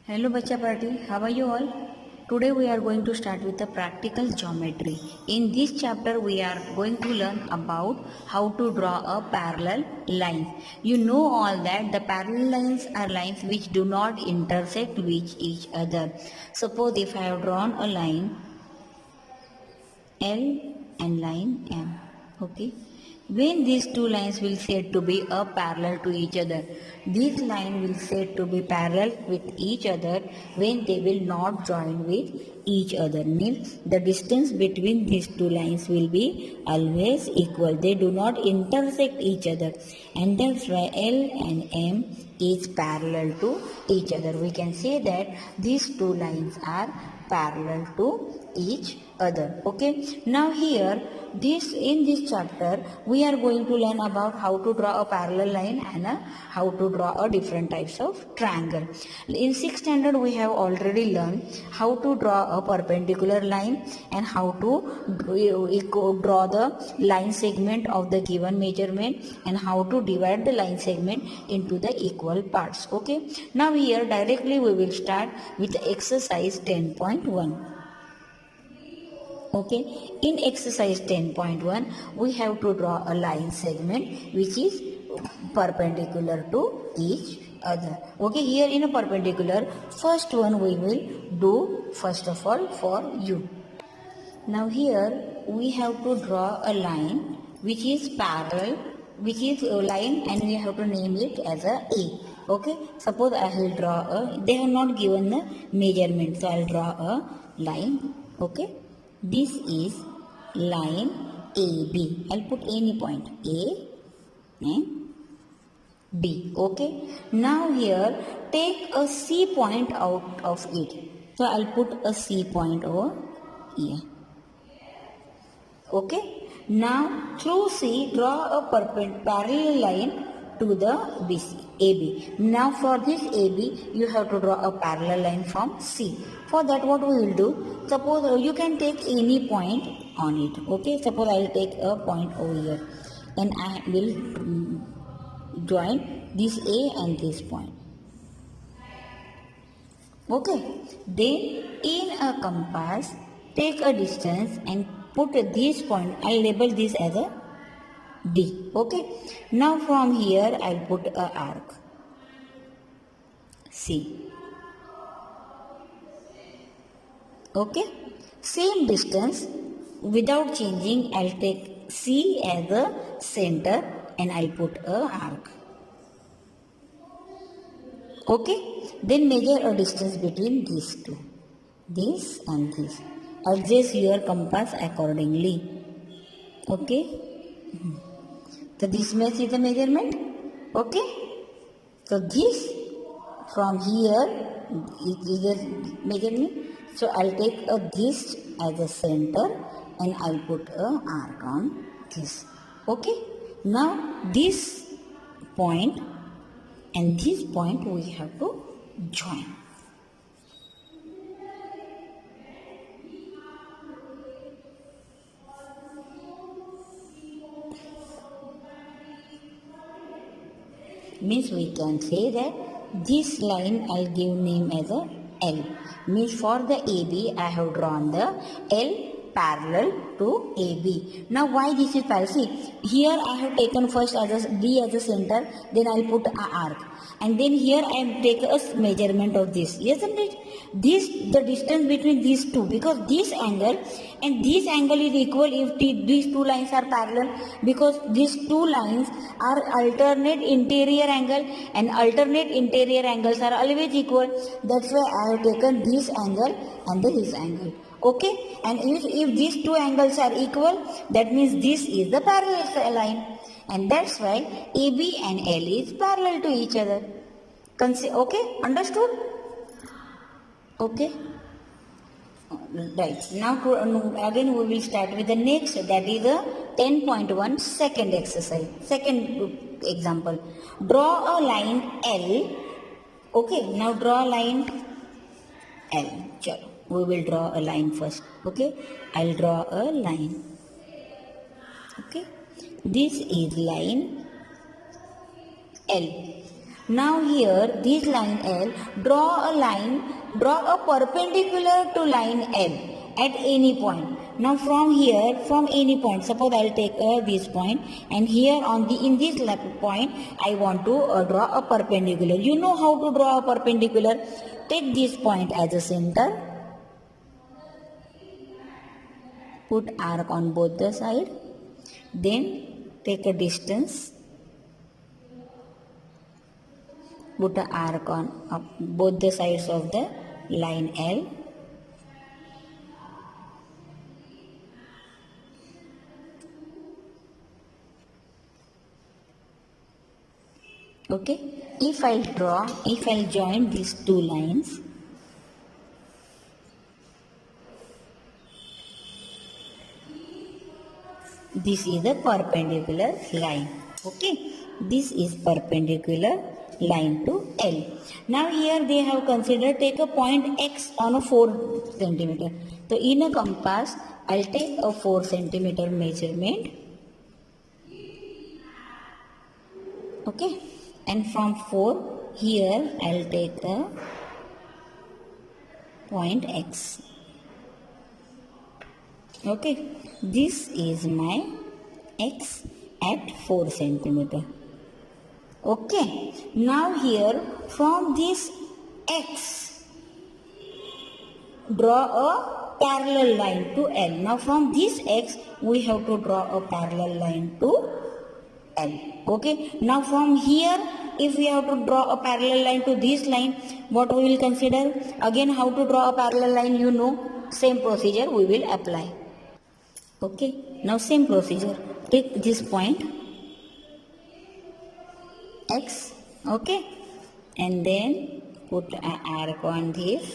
Hello Bacha Party, how are you all? Today we are going to start with the practical geometry. In this chapter we are going to learn about how to draw a parallel line. You know all that the parallel lines are lines which do not intersect with each other. Suppose if I have drawn a line L and line M, okay, when these two lines will said to be parallel to each other, this line will said to be parallel with each other when they will not join with each other. Means the distance between these two lines will be always equal. They do not intersect each other, and that's why L and M is parallel to each other. We can say that these two lines are parallel to each other. Okay, now here in this chapter we are going to learn about how to draw a parallel line and how to draw a different types of triangle. In 6th standard we have already learned how to draw a perpendicular line and how to draw the line segment of the given measurement and how to divide the line segment into the equal parts. Okay, now here directly we will start with exercise 10.1. Okay, in exercise 10.1 we have to draw a line segment which is perpendicular to each other. Okay, here in a perpendicular, first one we will do first of all for you. Now here we have to draw a line which is parallel, which is a line, and we have to name it as a A. Okay, suppose I will draw they have not given the measurement, so I will draw a line. Okay, this is line AB. I'll put any point A and B. Okay. Now here take a C point out of it. So I'll put a C point over here. Okay. Now through C draw a parallel line to the BC, AB. Now for this AB you have to draw a parallel line from C. For that what we will do, suppose you can take any point on it. Okay, suppose I will take a point over here and I will join this A and this point. Okay, then in a compass take a distance and put this point. I label this as a D. Okay, now from here I will put a arc C. Okay, same distance without changing, I'll take C as the center and I'll put a arc. Okay, then measure a distance between these two, this and this. Adjust your compass accordingly. Okay, so this much is the measurement. Okay, so this from here is the measurement. So I'll take this as a center and I'll put a arc on this. Okay, now this point and this point we have to join. Means we can say that this line I'll give name as a L. Means for the AB I have drawn the L parallel to AB. Now why this is parallel? See, here I have taken first as a D as a center, then I'll put a arc, and then here I am take a measurement of this. Isn't it? This the distance between these two, because this angle and this angle is equal if these two lines are parallel, because these two lines are alternate interior angle and alternate interior angles are always equal. That's why I have taken this angle and this angle. Okay, and if these two angles are equal, that means this is the parallel line, and that's why AB and L is parallel to each other. Okay, understood? Okay, right. Now again we will start with the next, that is the 10.1 second exercise, second example. Draw a line L. Okay, now draw a line L. Chalo. We will draw a line first. Okay, I'll draw a line. Okay, this is line L. Now here this line L, draw a perpendicular to line L at any point. Now from here, from any point, suppose I'll take this point, and here on the in this point I want to draw a perpendicular. You know how to draw a perpendicular. Take this point as a center, put arc on both the side, then take a distance, put an arc on both the sides of the line L. Okay, if I'll join these two lines, this is a perpendicular line. Okay, this is perpendicular line to L. Now here they have considered take a point X on a 4 centimeter. So in a compass, I'll take a 4 centimeter measurement. Okay, and from 4 here I'll take a point X. Okay, this is my X at 4 centimeter. Okay, now here from this X, draw a parallel line to L. Now from this X, we have to draw a parallel line to L. Okay, now from here, if we have to draw a parallel line to this line, what we will consider? Again, how to draw a parallel line, you know, same procedure we will apply. Okay, now same procedure. Take this point X, okay, and then put an arc on this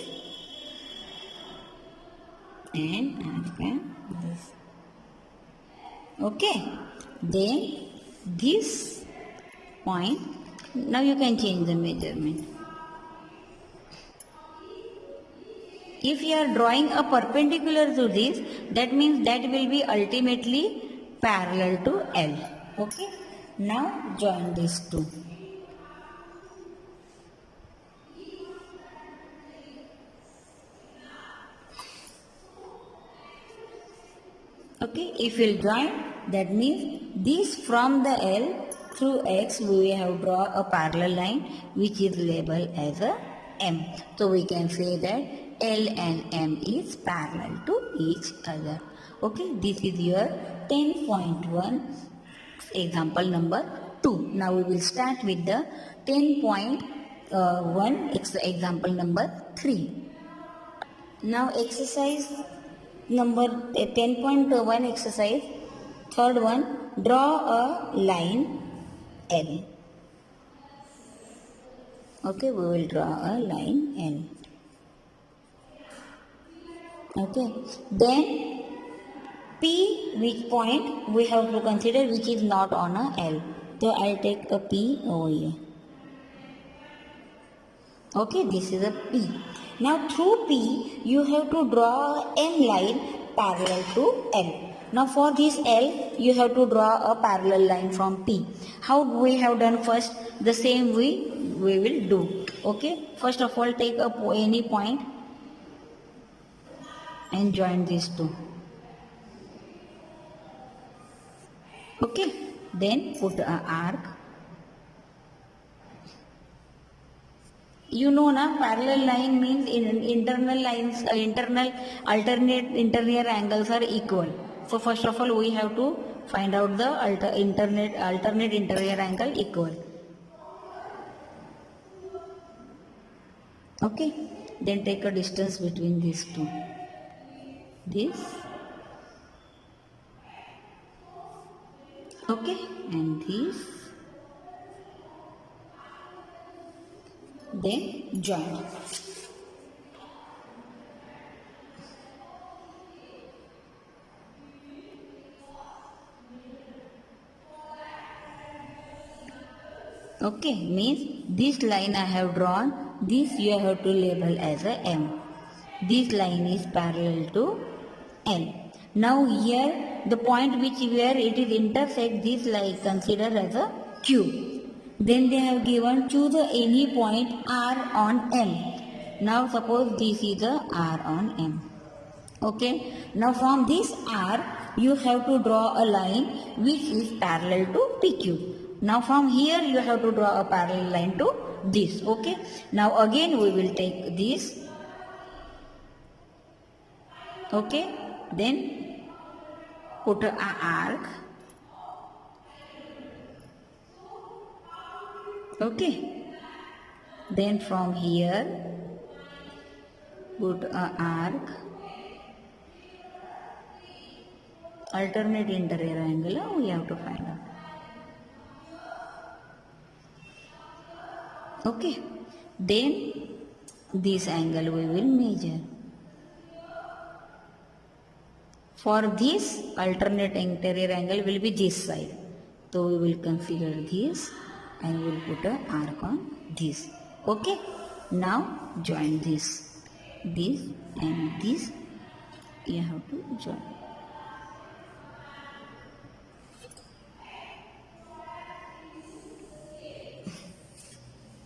and arc on this. Okay, then this point, now you can change the measurement. If you are drawing a perpendicular to this, that means that will be ultimately parallel to L. Okay, now join these two. Okay, if you join, that means this from the L through X we have draw a parallel line which is labeled as a M. So we can say that L and M is parallel to each other. Okay, this is your 10.1 example number 2. Now we will start with the 10.1 example number 3. Now exercise number 10.1 exercise, third one, draw a line L. Okay, we will draw a line L. Okay, then P, which point we have to consider which is not on a L. So I'll take a P over here. Okay, this is a P. Now through P, you have to draw M line parallel to L. Now for this L, you have to draw a parallel line from P. How we have done first? The same way we will do. Okay, first of all take any point and join these two. Okay, then put an arc. You know na, parallel line means internal lines, internal alternate interior angles are equal. So first of all we have to find out the alternate interior angle equal. Okay, then take a distance between these two. This. Okay, and this. Then join. Okay, means this line I have drawn, this you have to label as a M. This line is parallel to L. Now here the point where it is intersect, this line consider as a Q. Then they have given choose any point R on M. Now suppose this is a R on M. Okay, now from this R you have to draw a line which is parallel to PQ. Now from here you have to draw a parallel line to this. Okay, now again we will take this. Okay, then put a arc. Okay, then from here put a arc. Alternate interior angle we have to find out. Okay, then this angle we will measure. For this alternate interior angle will be this side, so we will consider this and we will put a arc on this. Okay, now join this and this you have to join.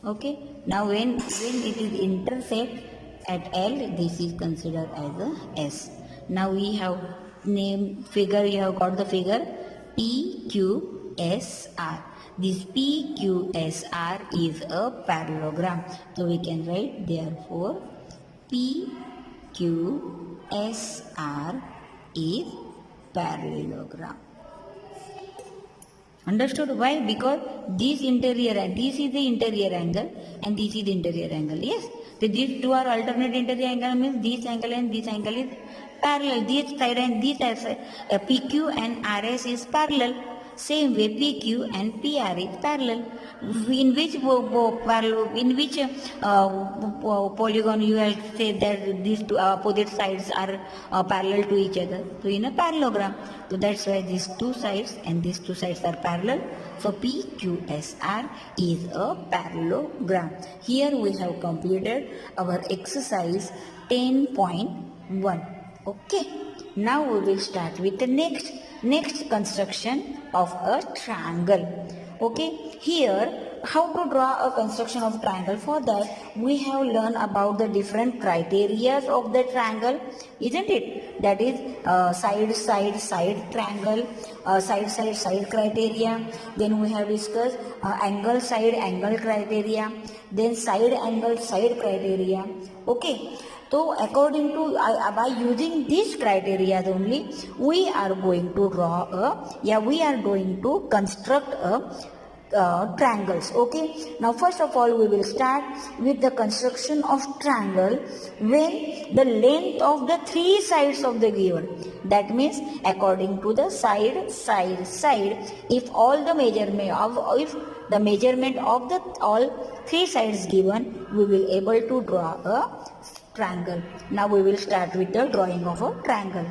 Okay, now when it is intersect at L, this is considered as a S. Now we have name figure, you have got the figure PQSR. This PQSR is a parallelogram. So we can write therefore PQSR is parallelogram. Understood why? Because this is the interior angle and this is the interior angle. Yes, so these two are alternate interior angle, means this angle and this angle is parallel. This side and this side, PQ and RS is parallel. Same way PQ and PR is parallel. In which polygon you will say that these two opposite sides are parallel to each other? So in a parallelogram. So that's why these two sides and these two sides are parallel. So PQSR is a parallelogram. Here we have completed our exercise 10.1. Okay. Now we will start with the next construction of a triangle. Okay, here how to draw a construction of triangle. For that we have learned about the different criteria of the triangle, isn't it? That is side triangle, side criteria. Then we have discussed angle criteria, then side angle side criteria. Okay, so according to by using these criteria only we are going to construct triangles. Okay, now first of all we will start with the construction of triangle when the length of the three sides of the given, that means according to the side, if all the measurement of the all three sides given, we will able to draw a triangle. Now we will start with the drawing of a triangle.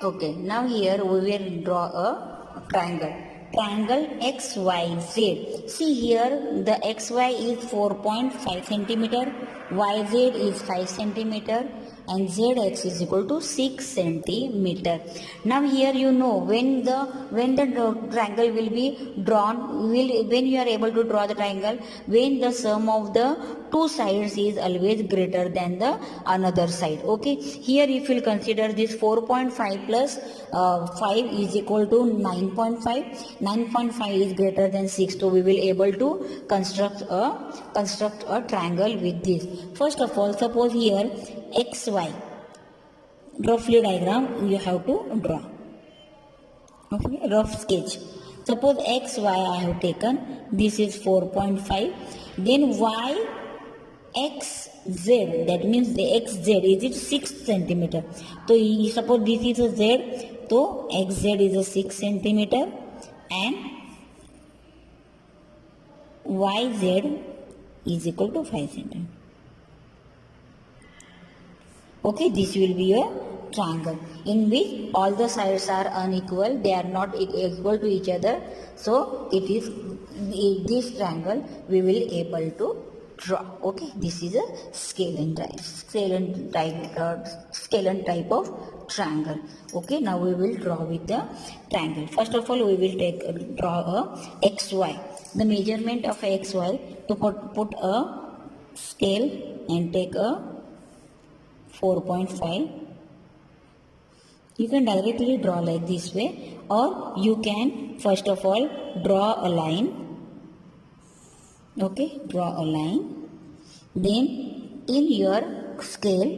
Okay, now here we will draw a triangle. Triangle XYZ. See here the XY is 4.5 centimeter, YZ is 5 centimeter and ZX is equal to 6 centimeter. Now here you know when the triangle will be drawn, when you are able to draw the triangle, when the sum of the two sides is always greater than the another side. Okay, here if you will consider this 4.5 plus 5 is equal to 9.5. 9.5 is greater than 6, so we will able to construct a triangle with this. First of all, suppose here XY, roughly diagram you have to draw. Okay, rough sketch. Suppose XY I have taken, this is 4.5, then Y XZ, that means the XZ is it 6 centimeter. So suppose this is a Z, so XZ is a 6 centimeter and YZ is equal to 5 centimeter. Okay, this will be a triangle in which all the sides are unequal, they are not equal to each other. So it is this triangle we will able to draw. Okay, this is a scalene type of triangle. Okay, now we will draw with the triangle. First of all we will draw a XY. the measurement of xy, to put a scale and take a 4.5. You can directly draw like this way, or you can first of all draw a line. Okay, draw a line. Then in your scale,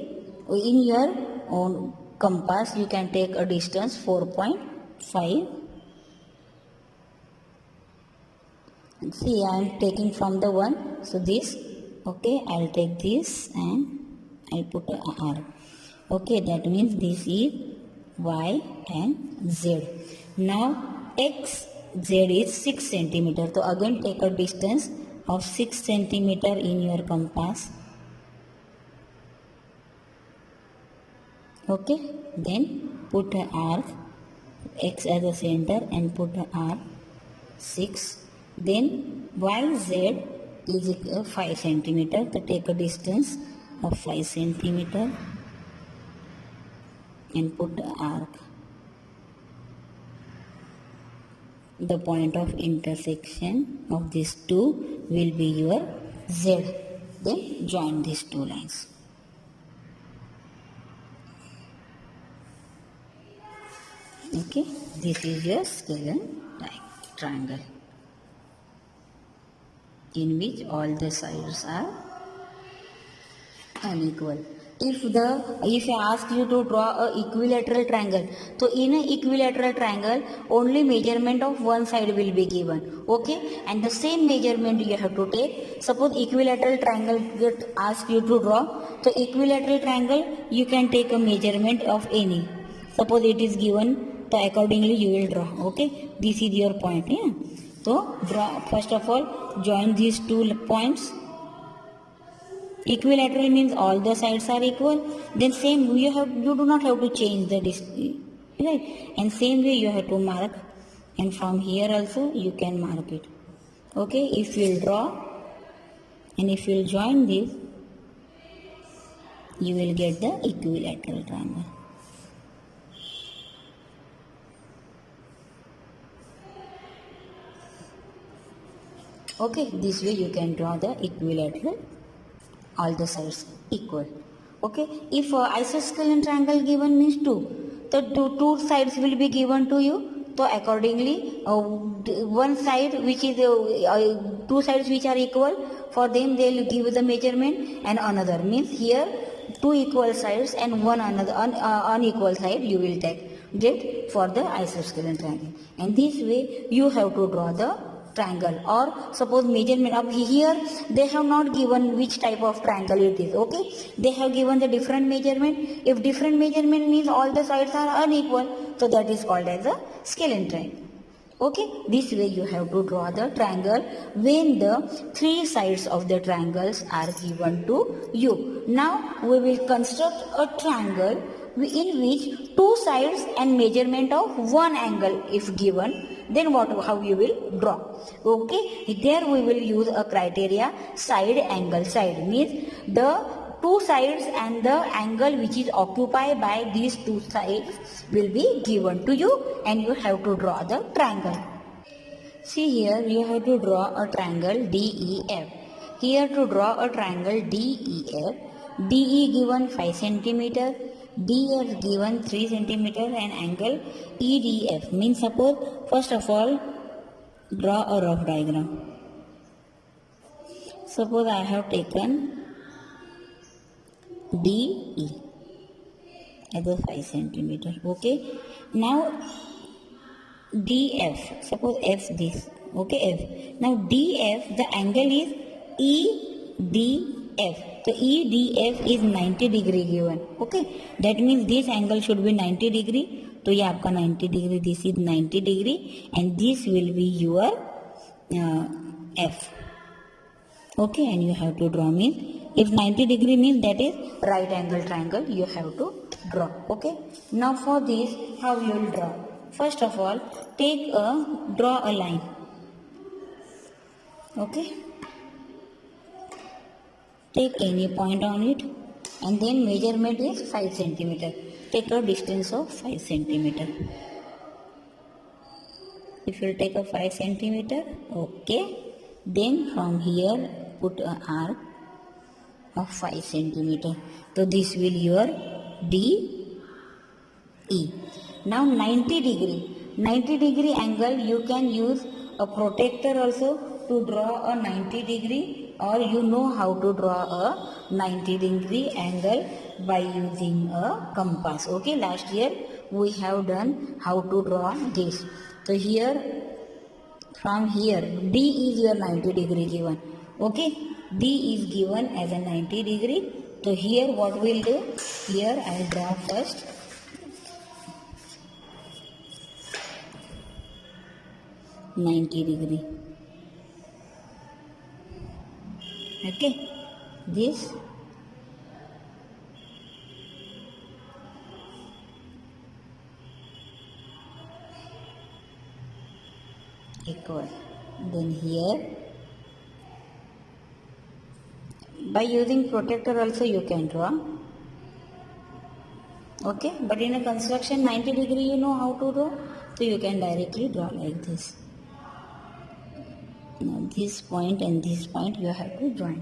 in your own compass, you can take a distance 4.5. See, I am taking from the one, so this, okay, I'll take this and I'll put a R. Okay, that means this is Y and Z. Now X, Z is 6 centimeter. So again take a distance of 6 centimeter in your compass. Okay, then put a arc, X as a center, and put a R 6. Then YZ is equal 5 centimeter. So take a distance of 5 centimeter and put the arc. The point of intersection of these two will be your Z. Then join these two lines. Okay, this is your scalar triangle in which all the sides are unequal. If I ask you to draw a equilateral triangle, so in an equilateral triangle only measurement of one side will be given. Okay, and the same measurement you have to take. Suppose equilateral triangle get asked you to draw, so equilateral triangle you can take a measurement of any. Suppose it is given, so accordingly you will draw. Okay, this is your point. Yeah. So draw, first of all join these two points. Equilateral means all the sides are equal. Then same you do not have to change the distance, right? And same way you have to mark, and from here also you can mark it. Okay, if you will draw and if you will join this, you will get the equilateral triangle. Okay, this way you can draw the equilateral, all the sides equal. Okay, if isosceles triangle given means 2, so two sides will be given to you. So accordingly, one side which is two sides which are equal, for them they will give the measurement, and another means here two equal sides and one another unequal side you will take for the isosceles triangle. And this way you have to draw the triangle. Or suppose measurement of here they have not given which type of triangle it is. Okay, they have given the different measurement. If different measurement means all the sides are unequal, so that is called as a scalene triangle. Okay, this way you have to draw the triangle when the three sides of the triangles are given to you. Now we will construct a triangle in which two sides and measurement of one angle if given. Then how you will draw. Okay, there we will use a criteria side angle. Side means the two sides and the angle which is occupied by these two sides will be given to you, and you have to draw the triangle. See here you have to draw a triangle DEF. Here to draw a triangle DEF, DE given 5 centimeter, DF given 3 centimeter, and angle EDF means, suppose first of all draw a rough diagram. Suppose I have taken DE as a 5 centimeter. Okay, now DF, suppose F this. Okay, F. Now DF, the angle is EDF. So EDF is 90 degree given. Okay, that means this angle should be 90 degree. So ये आपका 90 degree, this is 90 degree, and this will be your F. Okay, and you have to draw means, if 90 degree means that is right angle triangle, you have to draw. Okay, now for this how you will draw? First of all draw a line. Okay, take any point on it, and then measurement is 5 centimeter. Take a distance of 5 centimeter. If you take a 5 centimeter, okay, Then from here put an arc of 5 centimeter. So this will your DE. Now 90 degree. 90 degree angle you can use a protractor also to draw a 90 degree, or you know how to draw a 90 degree angle by using a compass. Okay, last year we have done how to draw this. So here, from here D is your 90 degree given. Okay, D is given as a 90 degree. So here what we'll do, here I'll draw first 90 degree. Okay, this equal. Then here, by using protractor also you can draw. Okay, but in a construction 90 degree you know how to draw, so you can directly draw like this. Now this point and this point you have to join.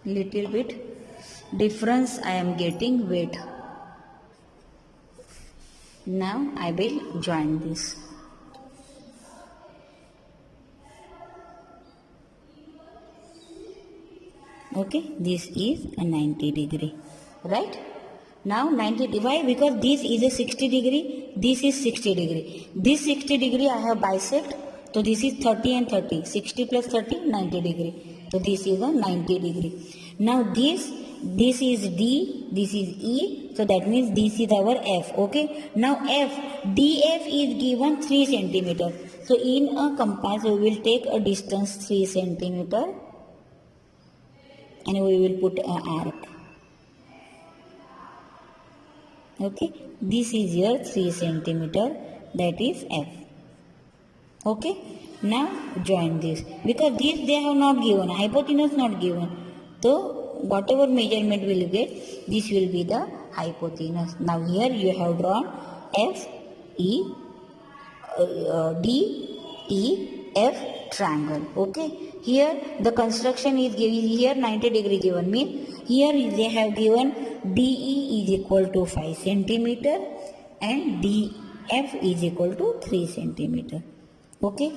Little bit difference I am getting, wait. Now I will join this. Okay, this is a 90 degree, right? Now 90, why? Because this is a 60 degree, this is 60 degree. This 60 degree I have bisect, so this is 30 and 30. 60 plus 30, 90 degree. So this is a 90 degree. Now this is D, this is E, so that means this is our F. Okay. Now F, DF is given 3 centimeter. So in a compass we will take a distance 3 centimeter and we will put an arc. Okay, this is your 3 centimeter, that is F. Okay, now join this, because this they have not given, hypotenuse not given. So whatever measurement will get, this will be the hypotenuse. Now here you have drawn F, E, D, E, F triangle. Okay, here the construction is given, here 90 degree given, means here they have given DE is equal to 5 centimeter and DF is equal to 3 centimeter. Okay,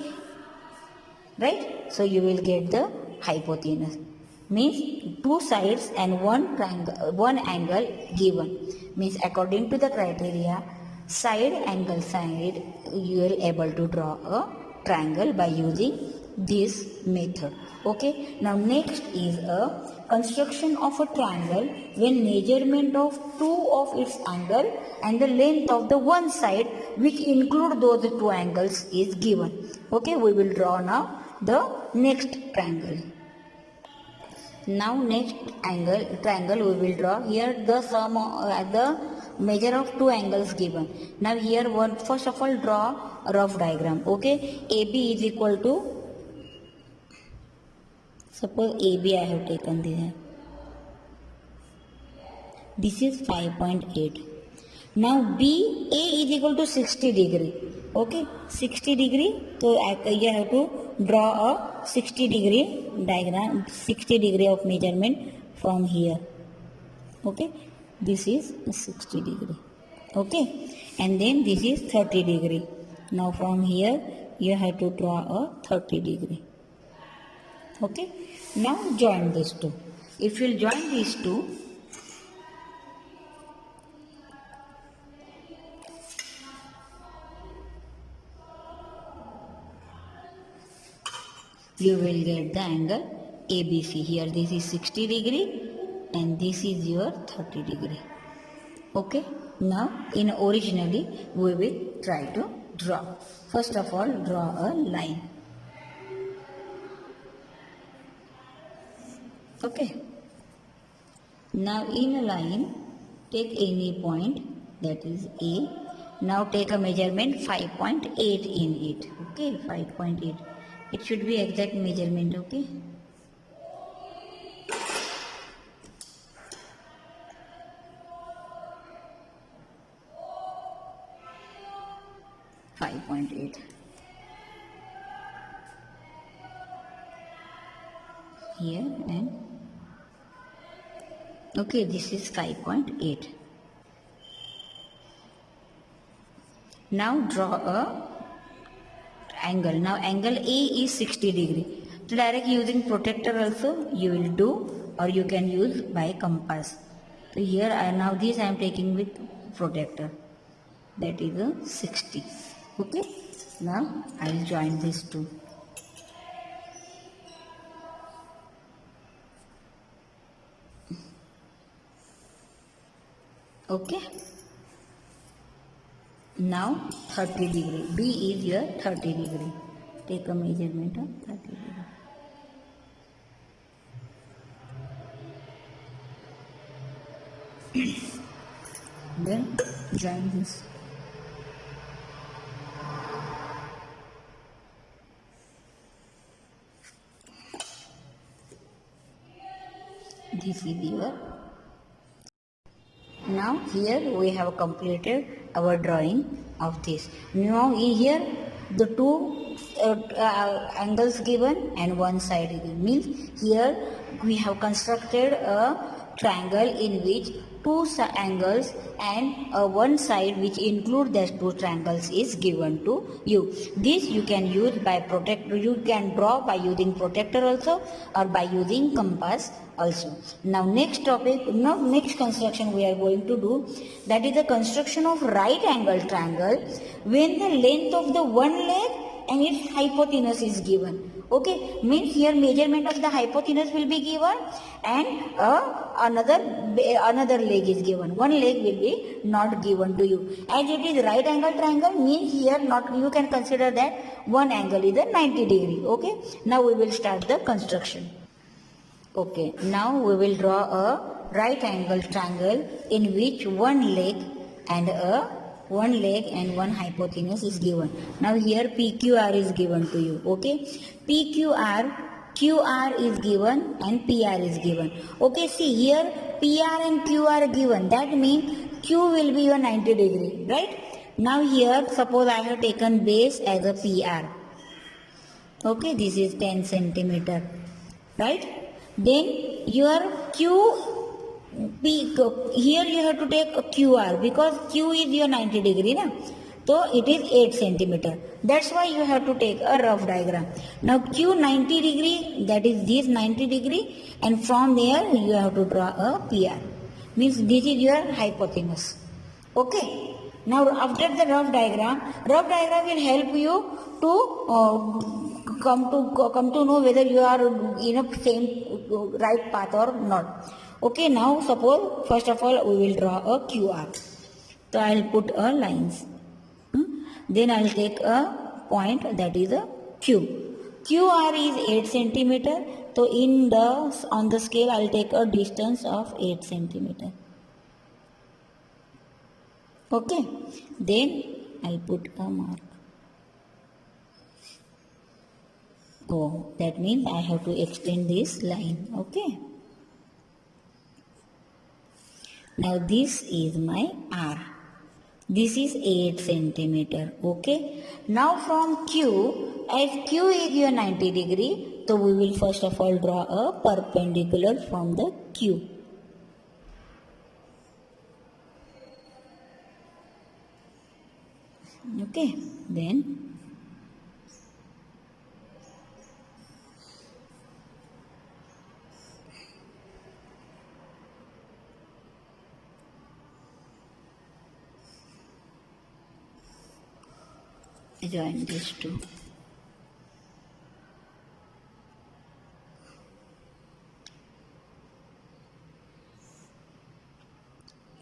right? So you will get the hypotenuse, means two sides and one triangle, one angle given, means according to the criteria side angle side you are able to draw a triangle by using this method. Okay, now next is a construction of a triangle when measurement of two of its angle and the length of the one side which include those two angles is given. Okay, we will draw now the next triangle. Now next triangle we will draw. Here the sum the measure of two angles given. Now here one, first of all draw a rough diagram. Okay, AB is equal to, suppose AB I have taken this. This is 5.8. Now B, A is equal to 60 degree. Okay, 60 degree. So you have to draw a 60 degree diagram, 60 degree of measurement from here. Okay, this is 60 degree. Okay, and then this is 30 degree. Now from here you have to draw a 30 degree. Okay, now join these two. If you join these two, you will get the angle ABC. Here this is 60 degree and this is your 30 degree. Okay, now in originally we will try to draw. First of all draw a line. Okay, now in a line take any point, that is A. Now take a measurement 5.8 in it. Okay, 5.8. It should be exact measurement. Okay, 5.8. Here and okay, this is 5.8. Now draw a angle. Now angle A is 60 degree. So direct using protractor also you will do, or you can use by compass. So here now this I am taking with protractor, that is a 60. Okay, now I will join these two. Okay, now 30 degree. B is your 30 degree. Take a measurement of 30 degree. Then join this. This is your. Now here we have completed our drawing of this. Now here the two angles given and one side given, means here we have constructed a triangle in which two angles and one side which include those two triangles is given to you. This you can use by protractor. You can draw by using protractor also, or by using compass also. Now next topic, now next construction we are going to do, that is the construction of right angle triangle when the length of the one leg and its hypotenuse is given. Okay, means here measurement of the hypotenuse will be given and another leg is given. One leg will be not given to you. As it is right angle triangle, means here not, you can consider that one angle is a 90 degree. Okay, now we will start the construction. Okay, now we will draw a right angle triangle in which one leg and one hypotenuse is given. Now here PQR is given to you. Okay, QR is given and PR is given. Okay, see here PR and QR are given. That means Q will be your 90 degree, right? Now here suppose I have taken base as a PR. Okay, this is 10 centimeter, right? Then your here you have to take a QR because Q is your 90 degree, na? So it is 8 centimeter. That's why you have to take a rough diagram. Now Q 90 degree, that is this 90 degree, and from there you have to draw a PR. Means this is your hypotenuse. Okay. Now after the rough diagram will help you to come to know whether you are in a same right path or not. Okay, now suppose first of all we will draw a QR. So I will put a lines. Then I will take a point, that is a Q. QR is 8 centimeter. So on the scale I will take a distance of 8 centimeter. Okay, then I'll put a mark. Oh, that means I have to extend this line. Okay. Now this is my R. This is 8 centimeter. Okay. Now from Q, as Q is your 90 degree, so we will first of all draw a perpendicular from the Q. Okay, then join these two.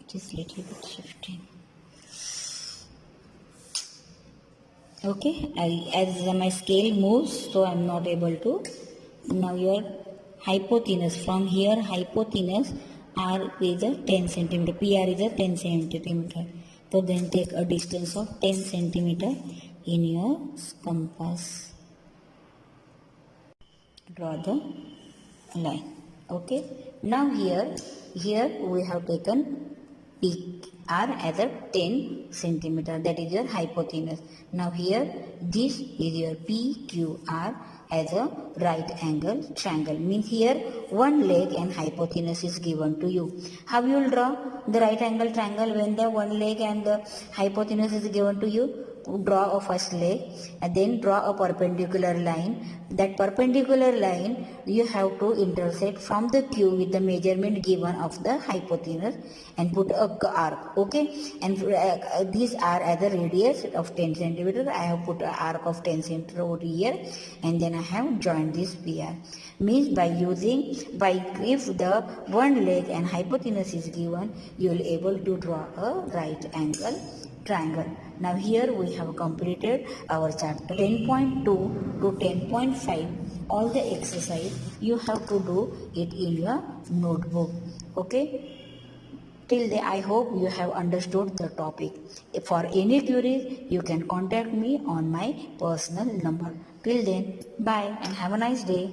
It is little bit shifting. Okay, as my scale moves, so I am not able to. Now your hypotenuse, from here hypotenuse R is a 10 centimeter, PR is a 10 centimeter. So then take a distance of 10 centimeter in your compass. Draw the line. Okay, now here we have taken PR as a 10 centimeter, that is your hypotenuse. Now here this is your PQR as a right angle triangle, means here one leg and hypotenuse is given to you. How you will draw the right angle triangle when the one leg and the hypotenuse is given to you? Draw a first leg and then draw a perpendicular line. That perpendicular line you have to intersect from the Q with the measurement given of the hypotenuse and put a arc, okay? And these are as a radius of 10 centimeter. I have put an arc of 10 centimeter over here, and then I have joined this PR. Means if the one leg and hypotenuse is given, you will able to draw a right angle triangle. Now here we have completed our chapter 10.2 to 10.5. All the exercise you have to do it in your notebook. Okay. Till then, I hope you have understood the topic. If for any queries, you can contact me on my personal number. Till then, bye and have a nice day.